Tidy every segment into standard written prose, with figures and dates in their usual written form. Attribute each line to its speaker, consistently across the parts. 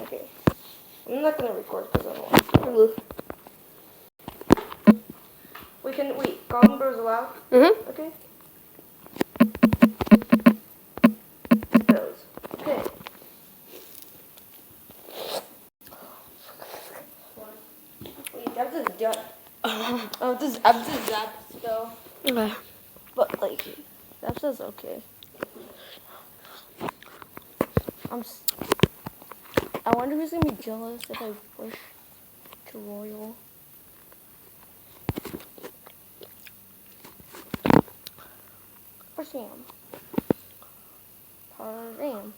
Speaker 1: Okay. I'm not gonna record because I don't want to. Wait, Goblin Bros allowed?
Speaker 2: Mm-hmm.
Speaker 1: Okay. Those. Okay. Wait, that's just done. I'm just zap still.
Speaker 2: Okay.
Speaker 1: But like, that says okay. I wonder who's gonna be jealous if I push to Royal. Or Sam. Sam.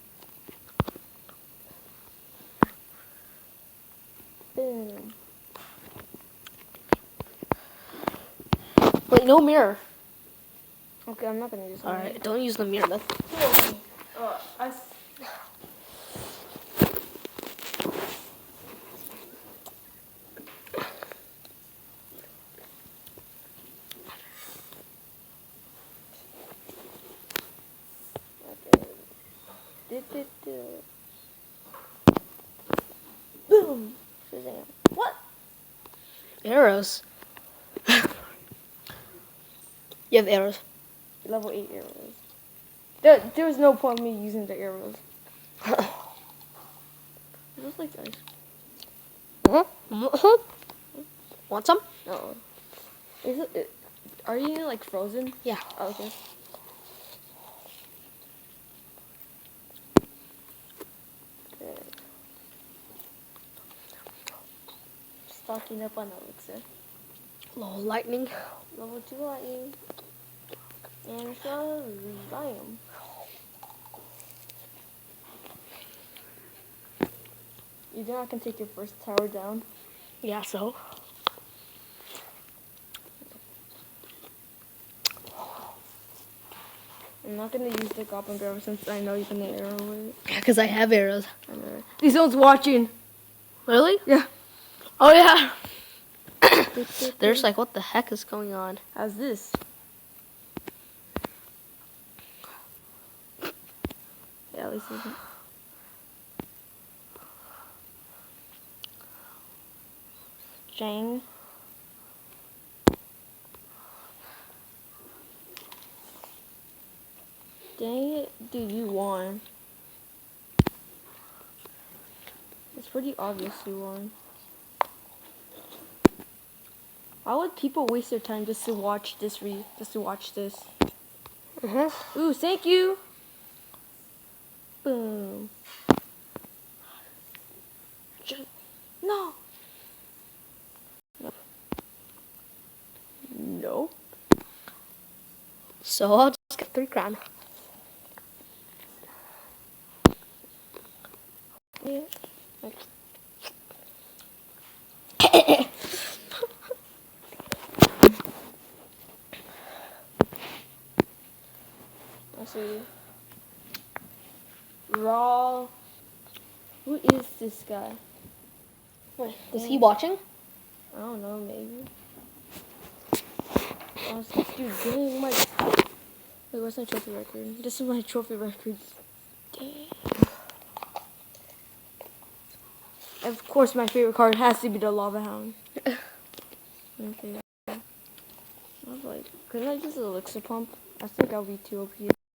Speaker 1: Boom.
Speaker 2: Wait, no mirror.
Speaker 1: Okay, I'm not gonna use it.
Speaker 2: Alright, don't use the mirror. That's
Speaker 1: Boom. Shazam. What?
Speaker 2: arrows. You have arrows.
Speaker 1: Level 8 arrows. There's no point in me using the arrows. Just like ice.
Speaker 2: Want some?
Speaker 1: No. Are you like frozen?
Speaker 2: Yeah.
Speaker 1: Oh, okay. Stocking up on elixir.
Speaker 2: Low lightning.
Speaker 1: Level 2 lightning. And Shazam. You think I can take your first tower down?
Speaker 2: Yeah, so.
Speaker 1: I'm not gonna use the Goblin Barrel since I know you can arrow it.
Speaker 2: Yeah, because I have arrows.
Speaker 1: These one's watching.
Speaker 2: Really?
Speaker 1: Yeah.
Speaker 2: Oh, yeah. They're just like, what the heck is going on?
Speaker 1: How's this? Yeah, at least it's not. Jang. Dang it, dude, you won. It's pretty obvious you won. Why would people waste their time just to watch this just to watch this? Ooh, thank you. Boom. No. No.
Speaker 2: So I'll just get 3 crown.
Speaker 1: Yeah. Let's see. Raw. Who is this guy?
Speaker 2: Is he watching?
Speaker 1: I don't know, maybe. Oh, dude, dang, wait, what's my trophy record? This is my trophy record. Dang. Of course, my favorite card has to be the Lava Hound. Okay. I was like, couldn't I just elixir pump? I think I'll be too OP.